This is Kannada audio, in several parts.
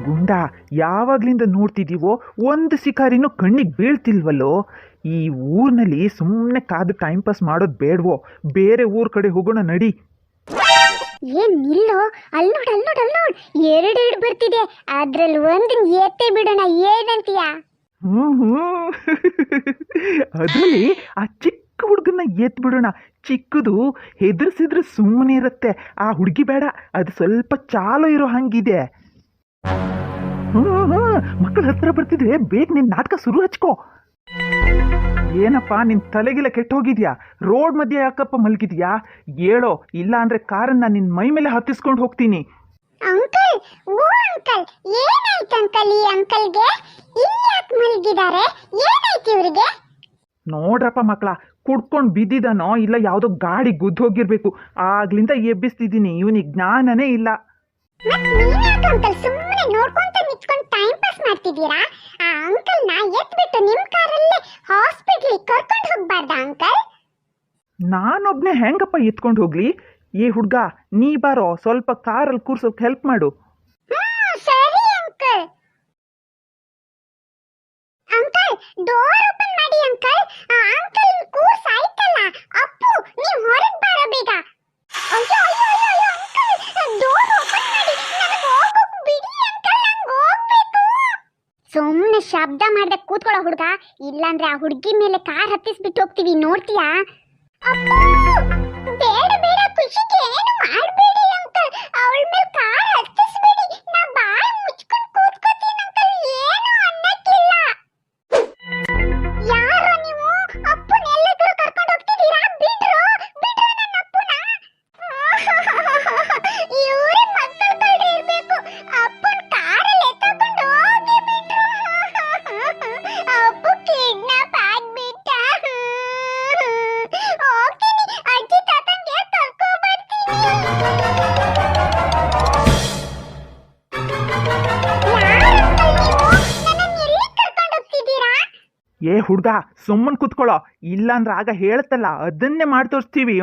ಗುಂಡ, ಯಾವಾಗ್ಲಿಂದ ನೋಡ್ತಿದ್ದೀವೋ ಒಂದು ಶಿಕಾರಿನೂ ಕಣ್ಣಿಗೆ ಬೀಳ್ತಿಲ್ವಲ್ಲೋ. ಈ ಊರಿನಲ್ಲಿ ಸುಮ್ಮನೆ ಕಾದು ಟೈಮ್ ಪಾಸ್ ಮಾಡೋದು ಬೇಡವೋ, ಬೇರೆ ಊರ್ ಕಡೆ ಹೋಗೋಣ ನಡಿ. ಏನ್ ನಿಲ್ಲೋ, ಅಲ್ಲಿ ನೋಡ್ ಎರಡೆರಡು ಬರ್ತಿದೆ, ಅದ್ರಲ್ಲಿ ಒಂದನ್ ಎತ್ತೆ ಬಿಡೋಣ, ಏನಂತೀಯ? ಅದ್ರಲ್ಲಿ ಆ ಚಿಕ್ಕ ಹುಡುಗನ್ನ ಎತ್ ಬಿಡೋಣ. ಚಿಕ್ಕದು ಹೆದರ್ಸಿದ್ರೆ ಸುಮ್ಮನೆ ಇರುತ್ತೆ, ಆ ಹುಡುಗಿ ಬೇಡ, ಅದು ಸ್ವಲ್ಪ ಚಾಲು ಇರೋ ಹಂಗಿದೆ. ಮಕ್ಕಳ ಹತ್ರ ಬರ್ತಿದ್ರೆ ಬೇಗ ನಿನ್ ನಾಟಕ ಶುರು ಹಚ್ಕೋ. ಏನಪ್ಪ ನಿನ್ ತಲೆಗಿಲ್ಲ ಕೆಟ್ಟ ಹೋಗಿದ್ಯಾ? ರೋಡ್ ಮಧ್ಯೆ ಯಾಕಪ್ಪ ಮಲಗಿದ್ಯಾ? ಹೇಳೋ, ಇಲ್ಲ ಅಂದ್ರೆ ಕಾರನ್ನ ನಿನ್ ಮೈ ಮೇಲೆ ಹತ್ತಿಸ್ಕೊಂಡು ಹೋಗ್ತೀನಿ. ಅಂಕಲ್, ಓ ಅಂಕಲ್, ಏನಾಯ್ತು ಅಂಕಲ್? ಈ ಅಂಕಲ್ಗೆ ಇಲ್ಲಿ ಯಾಕೆ ಮಲಗಿದ್ದಾರೆ? ಏನಾಯ್ತು ಇವ್ರಿಗೆ? ನೋಡ್ರಪ್ಪ ಮಕ್ಕಳ, ಕುಡ್ಕೊಂಡು ಬಿದ್ದಿದ್ದಾನೋ ಇಲ್ಲ ಯಾವುದೋ ಗಾಡಿ ಗುದ್ದು ಹೋಗಿರ್ಬೇಕು, ಆಗ್ಲಿಂದ ಎಬ್ಬಿಸ್ತಿದ್ದೀನಿ. ಇವನಿಗೆ ಜ್ಞಾನನೇ ಇಲ್ಲ. ಅಂಕಲ್ ಸುಮ್ಮನೆ ನೋಡ್ಕೊಂತ ನಿಂತ್ಕೊಂಡು ಟೈಮ್ ಪಾಸ್ ಮಾಡ್ತಿದ್ದೀರಾ? ಆ ಅಂಕಲ್ ನ ಎತ್ಬಿಟ್ಟು ನಿಮ್ ಕಾರಲ್ಲೇ ಹಾಸ್ಪಿಟಲ್ ಕರ್ಕೊಂಡು ಹೋಗ್ಬಾರ್ದ ಅಂಕಲ್? ನಾನೊಬ್ನೇ ಹೆಂಗಪ್ಪ ಎತ್ಕೊಂಡು ಹೋಗ್ಲಿ? ಏ ಹುಡ್ಗ, ನೀ ಬಾರೋ, ಸ್ವಲ್ಪ ಕಾರಲ್ಲಿ ಕೂರ್ಸೋಕ್ ಹೆಲ್ಪ್ ಮಾಡು. ಸರಿ ಅಂಕಲ್. ಅಂಕಲ್ ಡೋರ್ ಓಪನ್ ಮಾಡಿ ಅಂಕಲ್. ಆ ಅಂಕಲ್ ಕೂರ್ಸ್ ಆಯ್ತಲ್ಲ. ಅಪ್ಪು, ನೀವು ಹೊರಗೆ ಬಾರೋ ಬೇಗ. ಅಯ್ಯೋ ಅಯ್ಯೋ ಅಯ್ಯೋ ಅಂಕಲ್, ಡೋರ್ ಓಪನ್ ಮಾಡಿ, ನನಗೆ ಹೋಗೋಕ್ ಬಿಡಿ ಅಂಕಲ್, ನನಗೆ ಹೋಗ್ಬೇಕು. ಸುಮ್ಮನೆ ಶಬ್ದ ಮಾಡದೆ ಕೂತ್ಕೊಳ್ಳೋ ಹುಡುಗ, ಇಲ್ಲಾಂದ್ರೆ ಆ ಹುಡುಗಿ ಮೇಲೆ ಕಾರ್ ಹತ್ತಿಸ್ಬಿಟ್ಟು ಹೋಗ್ತೀವಿ, ನೋಡ್ತೀಯಾ? ಅಪ್ಪು, ಬೇಡ ಬೇಡ, ಖುಷಿಗೆ ಏನು ಮಾಡಬೇಡಿ ಅಂಕಲ್, ಅವಳ ಮೇಲೆ ಕಾರ್ ಹತ್ತಿಸ್ಬೇಡಿ. ನಾ ಬಾಯಿ ಮುಚ್ಕೊಂಡು ಕೂತ್ಕೋತೀನಿ ಅಂಕಲ್, ಏನು ಅನ್ನಕ್ಕಿಲ್ಲ. ಯಾರೋ ನೀವು? ಅಪ್ಪನ ಎಲ್ಲಾದ್ರೂ ಕರ್ಕೊಂಡು ಹೋಗ್ತಿದ್ದೀರಾ? ಬಿಡ್ರೋ ಬಿಡ್ರೋ ನನ್ನ ಅಪ್ಪನ. ಇವರೇ ಮಕ್ಕಳ ಕಳ್ರೆ ಇರ್ಬೇಕು. ಅಪ್ಪನ ಕಾರಲ್ಲಿ ಎತ್ತಕೊಂಡು ಹೋಗಿ ಬಿಡ್ರು. ಅಪ್ಪು ಕಿಡ್ನಾಪ್ ಆಗ್ಬಿಟ್ಟ. ಹೋಗ್ತೀನಿ, ಅಜ್ಜಿ ತಾತಂಗೆ ಕರ್ಕೊ ಬರ್ತೀನಿ. ಏ ಹುಡ್ಗ, ಸುಮ್ಮನ್ ಕುತ್ಕೊಳ್ಳೋ, ಇಲ್ಲಾಂದ್ರೆ ಆಗ ಹೇಳುತ್ತಲ್ಲ ಅದನ್ನೇ ಮಾಡಿ ತೋರಿಸ್ತೀವಿ.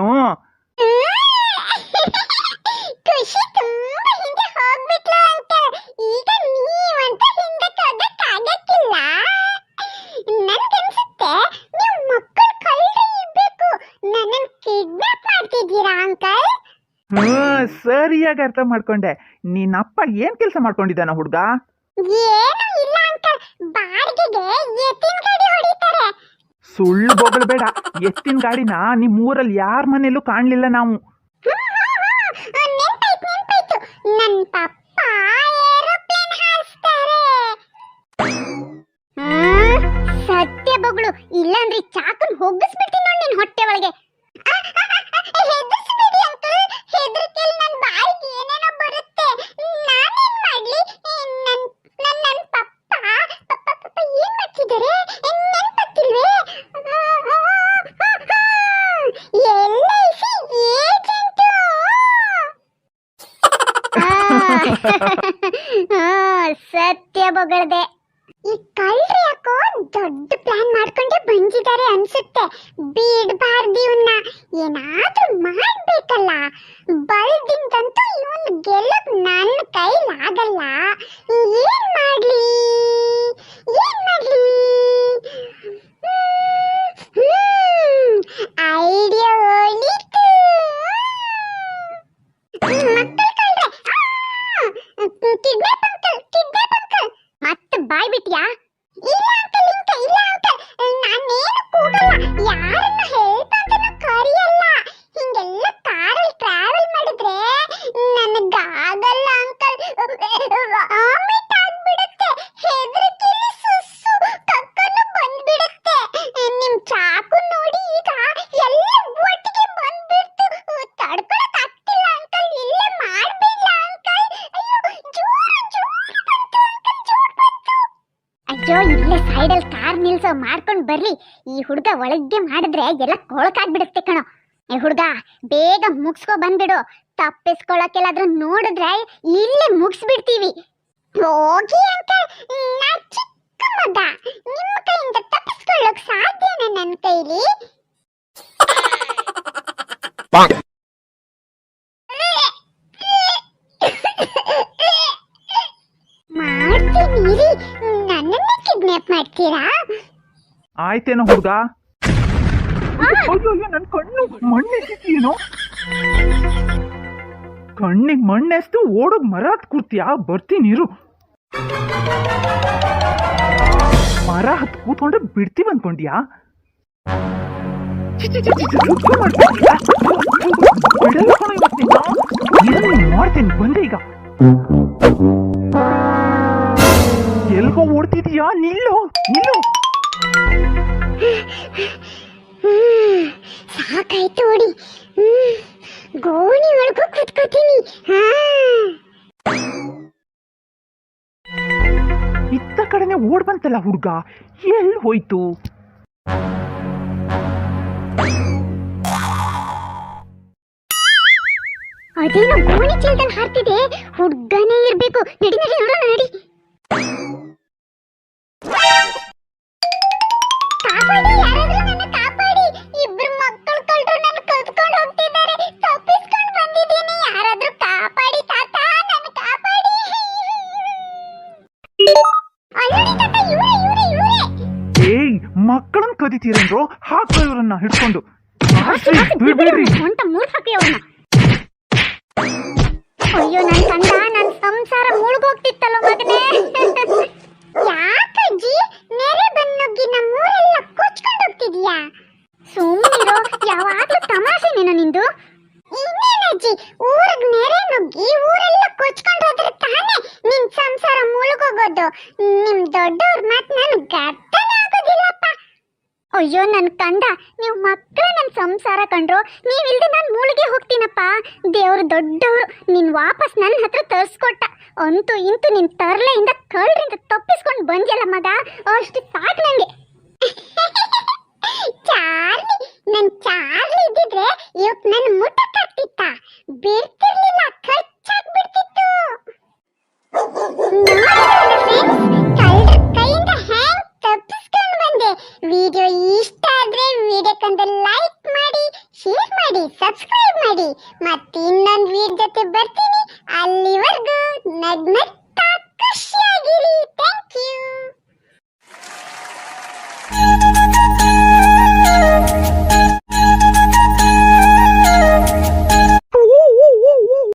ಖುಷಿ ತುಂಬಾ ಹಿಂದೆ ಹೋಗ್ಬಿಟ್ಲು ಅಂಕಲ್. ಈಗ ನೀವಂತ ಹಿಂದಕ್ಕೆ ಹೋಗಕ್ಕಾಗಕ್ಕಿಲ್ಲ. ನನ್ಗನ್ಸುತ್ತೆ ನೀವು ಮಕ್ಕಳ ಕಳ್ರೆ ಇರ್ಬೇಕು. ನನ್ನನ್ನು ಕಿಡ್ನಾಪ್ ಮಾಡ್ತಿದ್ದೀರಾ ಅಂಕಲ್? ಸರಿಯಾಗಿ ಅರ್ಥ ಮಾಡ್ಕೊಂಡೆ. ನಿನ್ನಪ್ಪ ಏನ್ ಕೆಲಸ ಮಾಡ್ಕೊಂಡಿದ್ದಾನ ಹುಡ್ಗ? ಏನು ಇಲ್ಲ ಅಂಕಲ್, ಬಾಡಿಗೆಗೆ ಎತ್ತಿನ ಗಾಡಿ ಹೊಡಿತಾರೆ. ಸುಳ್ಳು ಬೊಗಳಬೇಡ. ಎತ್ತಿನ ಗಾಡಿನ ನಿಮ್ ಊರಲ್ಲಿ ಯಾರ ಮನೇಲೂ ಕಾಣ್ಲಿಲ್ಲ ನಾವು. ನೆನ್ಪಾಯ್ತು, ನನ್ ಪಪ್ಪ ಏರೋಪ್ಲೇನ್ ಹಾರಿಸ್ತಾರೆ. ಸತ್ಯ ಬೊಗಳು, ಇಲ್ಲಾಂದ್ರೆ ಚಾಕನ್ ಹೋಗಿಸ್ಬಿಡ್ತೀನಿ ನೋಡಿ ನಿನ್ ಹೊಟ್ಟೆ ಒಳಗೆ. ಹೆದರ್ಸ್ಬೇಡಿ ಅಂಕಲ್, ಹೆದರಿಕೆಯಲ್ಲಿ ನನ್ನ ಬಾಯಿಗೆ ಏನೇನೋ ಬರುತ್ತೆ. ನಾನೇನ್ ಮಾಡ್ಲಿ? ನನ್ನ ಪಪ್ಪ ಏನ್ ಮಾಡ್ತಿದ್ದಾರೆ? ನೆನ್ಪತ್ತಿಲ್ವೇ? LIC agent. ಸತ್ಯ ಬೊಗಳದೆ. ಈ ಕಳ್ರಿ ಯಾಕೋ ದೊಡ್ಡ ಪ್ಲಾನ್ ಮಾಡ್ಕೊಂಡೆ ಬಂದಿದ್ದಾರೆ ಅನ್ಸುತ್ತೆ. ಬಿಡ್ಬಾರ್ದು ಇವನ್ನ, ಏನಾದ್ರೂ ಮಾಡ್ಬೇಕಲ್ಲ. ಬಲ್ದಿಂದಂತೂ ಇವನ್ ಗೆಲ್ಲಕ್ ನನ್ನ ಕೈಲಾಗಲ್ಲ. ಏನ್ ಮಾಡ್ಲಿ? ಐಡಿಯಾ ಓಡಿತು. ಮಕ್ಕಳ ಕಳ್ರೆ, ಕಿಡ್ನಾಪ್ ಅಂಕಲ್. ಮತ್ತೆ ಬಾಯ್ ಬಿಟ್ಯಾ? ಇಲ್ಲ ಅಂಕಲ್, ಇಲ್ಲ ಅಂಕಲ್, ನಾನೇನು ಕೂಗಲ್ಲ, ಯಾರನ್ನ ಹೆಲ್ಪ್ ಅಂತಾನು ಕರಿಯಲ್ಲ. ಹಿಂಗೆಲ್ಲ ಕಾರಲ್ಲಿ ಟ್ರಾವೆಲ್ ಮಾಡಿದ್ರೆ ನನಗಾಗಲ್ಲ ಅಂಕಲ್. ವಾಮಿಟ್ ಆಗ್ಬಿಡುತ್ತೆ, ಹೆದರಿಕೆಯಲ್ಲಿ ಸುಸ್ಸು ಕಕ್ಕನು ಬಂದ್ಬಿಡುತ್ತೆ. ನಿಮ್ ಚಾಕು ನೋಡಿ ಈಗ ಎಲ್ಲ ಒಟ್ಟಿಗೆ ಬಂದ್ಬಿಡ್ತು. ತಡ್ಕೊಳಕ್ ಆಗ್ತಿಲ್ಲ ಅಂಕಲ್, ಇಲ್ಲೇ ಮಾಡ್ಬಿಡ್ಲ ಅಂಕಲ್? ಅಯ್ಯೋ, ಜೋರು ಬಂತು ಅಂಕಲ್, ಜೋರು ಬಂತು. ಅಯ್ಯೋ, ಇಲ್ಲೇ ಸೈಡಲ್ಲಿ ಕಾರ್ ನಿಲ್ಸೋ ಮಾಡ್ಕೊಂಡು ಬರ್ಲಿ. ಈ ಹುಡುಗ ಒಳಗೆ ಮಾಡಿದ್ರೆ ಎಲ್ಲ ಕೊಳಕಾಗ್ಬಿಡುತ್ತೆ ಕಣೋ. ಏ ಹುಡುಗ, ಬೇಗ ಮುಗಿಸ್ಕೊ ಬಂದ್ಬಿಡು. ತಪ್ಪಿಸ್ಕೊಳಕ್ಕೆಲ್ಲಾದ್ರೂ ನೋಡಿದ್ರೆ ಇಲ್ಲೇ ಮುಗಿಸ್ಬಿಡ್ತೀವಿ. ಹೋಗಿ ಅಂಕಲ್, ನಾ ಚಿಕ್ಕ ಮಗ, ನಿಮ್ಮ ಕೈಯಿಂದ ತಪ್ಪಿಸ್ಕೊಳ್ಳೋಕ್ ಸಾಧ್ಯನಾ ನನ್ನ ಕೈಲಿ? ಮಾ ಬರ್ತೀರಾ? ಆಯ್ತೇನೋ ಹುಡುಗ. ಅಯ್ಯೋ ನನ್ನ ಕಣ್ಣು ಮಣ್ಣೆಸಿದ್ಯೇನೋ. ಕಣ್ಣಿಗೆ ಮಣ್ಣೆಸ್ತು ಓಡೋಗ್ ಮರ ಹತ್ ಕೂರ್ತೀಯಾ? ಬರ್ತೀನಿರು. ಮರ ಹತ್ ಕೂತ್ಕೊಂಡ್ರೆ ಬಿಡ್ತೀವಿ ಅನ್ಕೊಂಡ್ಯಾ? ಮಾಡ್ತೇನೆ ಬಂದೆ ಈಗ. ಎಲ್ಗೋ ಓಡ್ತಿದೀಯಾ? ನಿಲ್ಲು ನಿಲ್ಲು. ಸಾಕಾಯ್ತು ಓಡಿ. ಗೋಣಿ ಒಳಗೂ ಕೂತ್ಕೋತೀನಿ. ಇತ್ತ ಕಡೆನೆ ಓಡ್ ಬಂತಲ್ಲ ಹುಡುಗ, ಎಲ್ಲಿ ಹೋಯ್ತು? ಅದೇನೋ ಗೋಣಿ ಚೀಲದಲ್ಲಿ ಹಾರ್ತಿದೆ. ಹುಡ್ಗನೇ ಇರ್ಬೇಕು. ನಡಿ ನಡಿ ನೋಡೋಣ ನಡಿ. ಕಾಪಾಡಿ, ಯಾರಾದ್ರೂ ನನ್ನ ಕಾಪಾಡಿ. ಇಬ್ರು ಮಕ್ಕಳು ಕಳ್ರು ನನ್ನ ಕದ್ಕೊಂಡು ಹೋಗ್ತಿದ್ದಾರೆ. ತಪ್ಪಿಸ್ಕೊಂಡು ಬಂದಿದ್ದೀನಿ. ಯಾರಾದ್ರೂ ಕಾಪಾಡಿ ತಾತ, ನನ್ನ ಕಾಪಾಡಿ. ಅಲ್ಲೋಡಿ ತಾತ, ಇವರೇ. ಏಯ್, ಮಕ್ಕಳನ್ನ ಕದಿತೀರೇನ್ರೋ? ಹಾಕೋ ಇವ್ರನ್ನ ಹಿಡ್ಕೊಂಡು. ಬಿಡ್ಬಿಡ್ರಿ. ಅಂತ ಮೂರ್ ಹಾಕಿ ಅವನ್ನ. ಅಯ್ಯೋ ನನ್ ಕಂದ, ನನ್ ಸಂಸಾರ ಮುಳುಗೋಗ್ತಿತ್ತಲ್ಲ ಮಗನೇ. ಯಾಕಜ್ಜಿ ನೆರೆ ಬಂದೊಗ್ಗಿ ನಮ್ಮೂರೆಲ್ಲ ಕೊಚ್ಕೊಂಡು ಹೋಗ್ತಿದ್ಯಾ? ಸುಮ್ಮನಿರೋ, ಯಾವಾಗ್ಲೂ ತಮಾಷೆನೇನೋ ನಿಂದು? ಇನ್ನೇನಜ್ಜಿ, ಊರಿಗೆ ನೆರೆ ನುಗ್ಗಿ ಊರೆಲ್ಲ ಕೊಚ್ಕೊಂಡು ಹೋದ್ರೆ ತಾನೇ ನಿನ್ ಸಂಸಾರ ಮುಳುಗೋಗೋದು. ನಿಮ್ ದೊಡ್ಡವ್ರ ಮಾತ್ ನನ್ ಗಟ್ಟನೇ ಆಗೋದಿಲ್ಲಪ್ಪ. ಅಯ್ಯೋ ನನ್ ಕಂದ, ನೀವು ಮಕ್ಕಳ ನನ್ ಸಂಸಾರ ಕಂಡ್ರು. ನೀವಿಲ್ದೆ ನಾನು ಮೂಳಿಗೆ ಹೋಗ್ತೀನಪ್ಪ. ದೇವ್ರು ದೊಡ್ಡವರು, ನೀನ್ ವಾಪಸ್ ನನ್ನ ಹತ್ರ ತರ್ಸ್ಕೊಟ್ಟ. ಅಂತೂ ಇಂತೂ ನಿನ್ ತರ್ಲೆಯಿಂದ ಕಳ್ರಿಂದ ತಪ್ಪಿಸ್ಕೊಂಡು ಬಂದ್ಯಲ್ಲ ಮಗ, ಅಷ್ಟು ಸಾಕು ನಂಗೆ. ಚಾರ್ಲಿ, ನನ್ ಚಾರ್ಲಿ ಇದ್ದಿದ್ರೆ ಇವತ್ತು ನನ್ನ ಮುಟ್ಟಕ್ಕಾಗ್ತಿತ್ತ? ಬಿಡ್ತಿರ್ಲಿಲ್ಲ, ಕಚ್ಚಾಗ್ಬಿಡ್ತಿತ್ತು. ಕಳ್ರ ಕೈಯಿಂದ ಹ್ಯಾಂಗ್ ತಪ್ಪಿಸ್ಕೊಂಡು ಬಂದೆ. ವಿಡಿಯೋ ಇಷ್ಟ ಆದ್ರೆ ವಿಡಿಯೋಕ್ಕೊಂದು ಲೈಕ್ ಮಾಡಿ, ಶೇರ್ ಮಾಡಿ, ಸಬ್ಸ್ಕ್ರೈಬ್ ಮಾಡಿ. ಮತ್ತೆ ಇನ್ನೊಂದು ವಿಡಿಯೋ ಜೊತೆ ಬರ್ತೀನಿ. ಅಲ್ಲಿವರೆಗೂ ನಗ್ನಗ್ತಾ ಖುಷಿಯಾಗಿರಿ. Thank you.